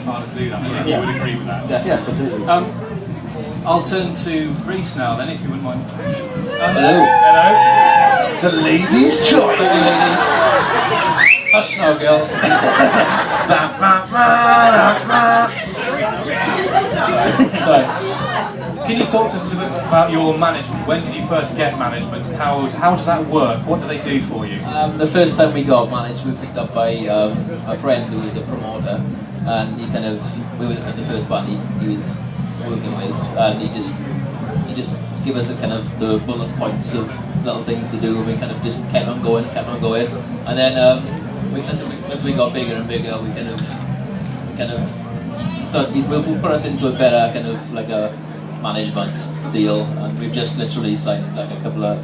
much harder to do that. I think you would agree with that. Yeah, completely. I'll turn to Reese now then, if you wouldn't mind. Hello. Hello. The ladies' choice. Hush now, girl. Can you talk to us a little bit about your management? When did you first get management, and how does that work? What do they do for you? The first time we got managed, we were picked up by a friend who was a promoter, and we were in the first band he was working with, and he just give us a kind of the bullet points of little things to do, and we kind of just kept on going, and then as we got bigger and bigger, so he will put us into a better kind of like a management deal, and we've just literally signed like about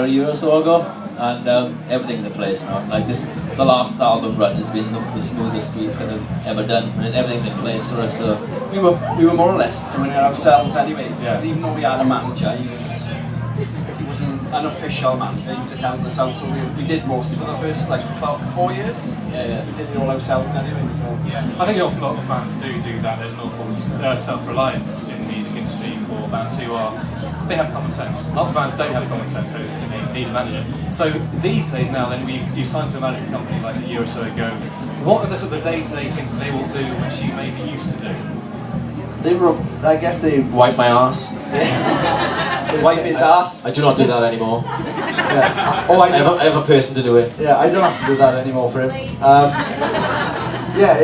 a year or so ago, and everything's in place now. Like the last album run has been the smoothest we've kind of ever done, and everything's in place for us. So we were more or less doing it ourselves anyway. Yeah. Even though we had a manager, he wasn't an official manager. He just helped us out. So we did most for the first 4 years. yeah. We did it all ourselves anyway. So I think an awful lot of bands do that. There's an awful self-reliance in the music industry for bands who they have common sense. A lot of bands don't have common sense, so they need a manager. So these days now, then you signed to a management company like a year or so ago. What are the sort of day-to-day things that they will do which you maybe used to do? I guess they Wipe my ass. wipe his ass. I do not do that anymore. Yeah. I have a person to do it. Yeah, I don't have to do that anymore for him. Yeah,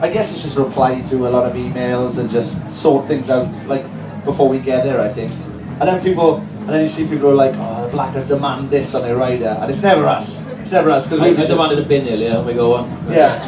I guess it's just reply to a lot of emails and just sort things out like before we get there, I think. And then you see people who are like, oh, the Blackout demand this on a rider, and it's never us. It's never us because I demanded a bin earlier, and we go on. Yeah,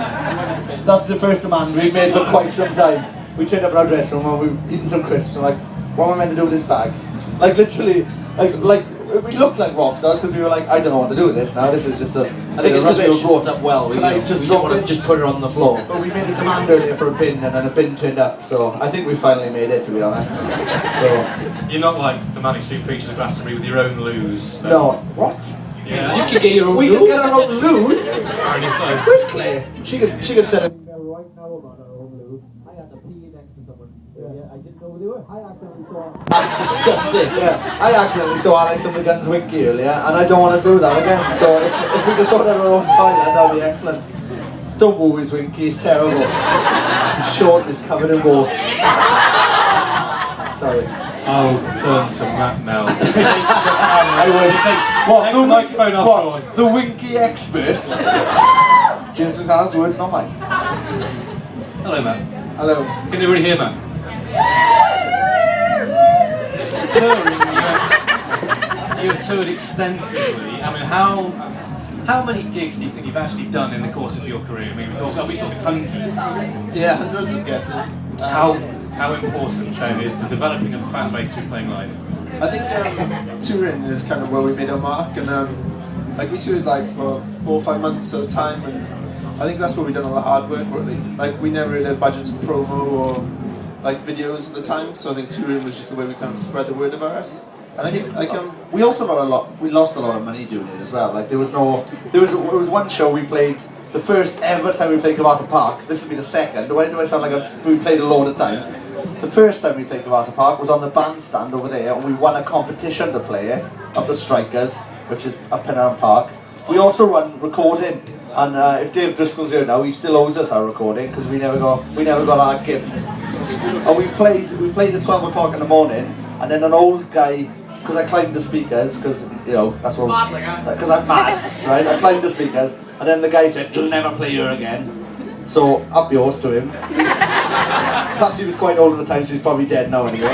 that's the first demand we've made for quite some time. We turned up in our dressing room and we were eating some crisps and like, what am I meant to do with this bag? Like literally, like we looked like rock stars because we were like, I don't know what to do with this now. This is just a. I think it's because we were brought up well. We Can I just drop didn't want this? to just put it on the floor. But we made a demand earlier for a bin and then a bin turned up, so I think we finally made it, to be honest. So You're not like the Manic Street Preachers of Glastonbury with your own loos. no, what? Yeah. You can get your own We can rules. get our own loos. Apparently so. Where's Claire? She could send an email right now about her own loo. I had to pee next to someone. Yeah, I didn't know who they were. I accidentally saw. That's disgusting. Yeah, I accidentally saw Alex on the Guns Winky earlier, and I don't want to do that again. So if we could sort out our own toilet, that'd be excellent. Don't woo his Winky, he's terrible. He's short, he's covered in warts. Sorry. I'll turn to Matt now. I would. Take the microphone off. What? The Winky expert? James McCallum's words, not mine. Hello, Matt. Hello. Can everybody hear Matt? You've toured extensively. I mean, how many gigs do you think you've actually done in the course of your career? I mean, are we talking hundreds? Yeah, hundreds, I'm guessing. How important then is the developing of a fan base through playing live? I think touring is kind of where we made our mark, and like we toured like for 4 or 5 months at a time, and I think that's where we done all the hard work really. Like we never really had budgets for promo or like videos at the time, so I think touring was just the way we kind of spread the word about us. And I think like we also lost a lot of money doing it as well. Like there was one show we played, the first ever time we played Cavartha Park. This will be the second. Why do I sound like we played a load of times? The first time we played Cavartha Park was on the bandstand over there, and we won a competition to play it of the Strikers, which is up in our park. We also run recording, and if Dave Driscoll's here now, he still owes us our recording because we never got our gift. And we played at 12 o'clock in the morning, and then an old guy. Because I climbed the speakers, because, you know, that's what... Because I'm mad, right? I climbed the speakers, and then the guy said, you'll never play here again. So, up yours to him. Plus, he was quite old at the time, so he's probably dead now anyway.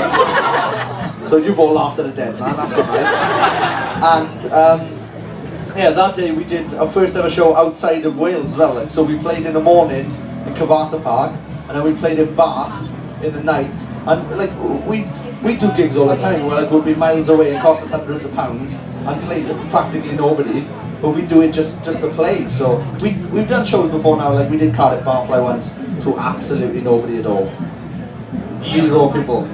So you've all laughed at a dead man, that's not nice. And, yeah, that day we did our first ever show outside of Wales as well. Like, so we played in the morning in Cavartha Park, and then we played in Bath in the night. And, like, we do gigs all the time where like we'll be miles away and cost us hundreds of pounds and play to practically nobody, but we do it just to play. So we've done shows before now, like we did Cardiff Barfly once to absolutely nobody at all. 0 people.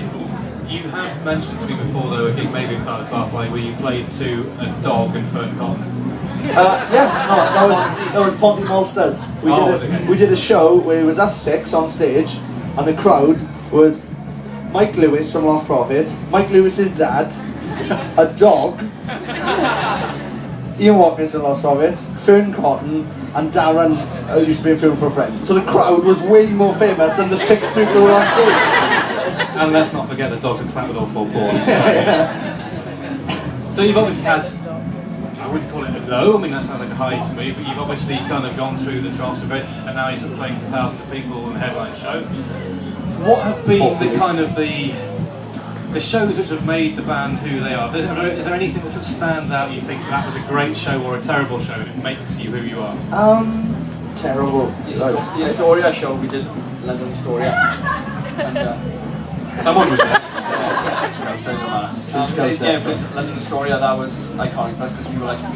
You have mentioned to me before though a gig maybe in Cardiff Barfly where you played to a dog and Fern Cotton. That was Ponty Malsters. Okay. We did a show where it was us 6 on stage, and the crowd was Mike Lewis from Lost Prophets, Mike Lewis's dad, a dog, Ian Watkins from Lost Prophets, Fern Cotton, and Darren, who used to be in Film for a Friend. So the crowd was way more famous than the 6 people who were on stage. And let's not forget the dog can clap with all 4 paws. So you've obviously had, I wouldn't call it a low, I mean that sounds like a high to me, but you've obviously kind of gone through the troughs of it, and now you're sort of playing to thousands of people on the headline show. What have been the kind of the shows which have made the band who they are? Is there anything that sort of stands out you think that was a great show or a terrible show that makes you who you are? Terrible. The Astoria show we did, London Astoria. And, Someone was there. London Astoria, that was iconic for us because we were like, we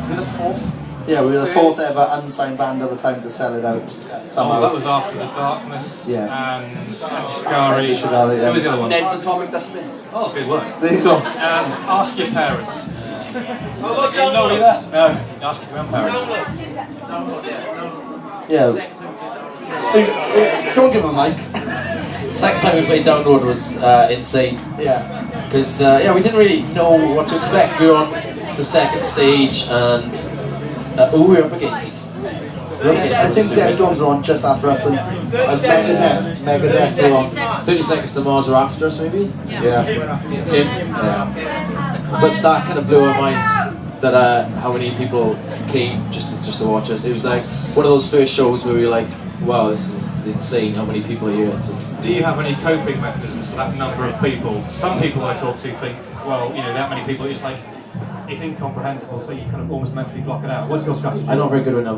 were the 4th. Yeah, we were the 4th ever unsigned band at the time to sell it out. Somehow. Oh, that was after the Darkness and Shigari, Shigari. Who was the other one? Ned's Atomic Dustbin. Oh, good work. There you go. Ask your parents. Oh, no, No, ask your grandparents. Yeah. Someone give him a mic. Second time we played Download was insane. Yeah. Because we didn't really know what to expect. We were on the second stage and who were we up against? I think Deftones were on just after us, and Megadeth were on. 30 Seconds to Mars were after us, maybe? Yeah. Him. But that kind of blew our minds that how many people came just to watch us. It was like one of those first shows where we were like, wow, this is insane how many people are here. Do you have any coping mechanisms for that number of people? Some people I talk to think, well, you know, that many people, it's incomprehensible, so you kind of almost mentally block it out. What's your strategy? I'm not very good with numbers.